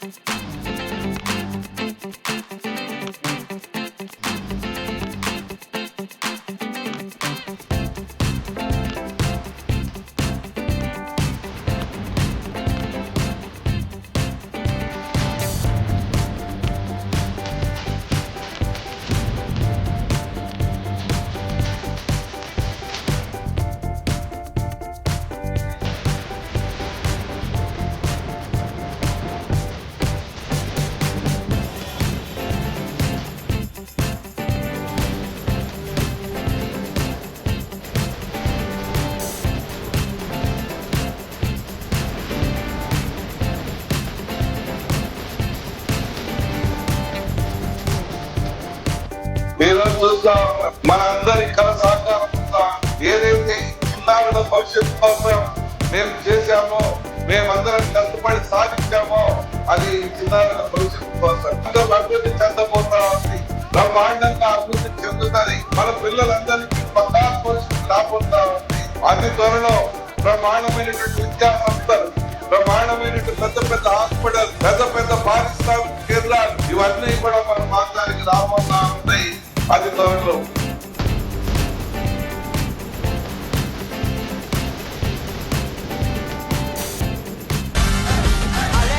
ఈరోజు చూస్తాం మనందరి కళ సహకారం ఏదైతే చిన్నారుల భవిష్యత్తు కోసం మేము చేశామో, మేమందరం కష్టపడి సాధించామో అది చిన్నారుల భవిష్యత్తు కోసం అభివృద్ధి చెందబోతా ఉంది, బ్రహ్మాండంగా అభివృద్ధి చెందుతుంది. మన పిల్లలందరికీ బంగారు భవిష్యత్తు రాబోతా ఉంది. అతి త్వరలో బ్రహ్మాండమైనటువంటి విద్యా సంస్థలు, బ్రహ్మాండమైనటువంటి పెద్ద పెద్ద హాస్పిటల్,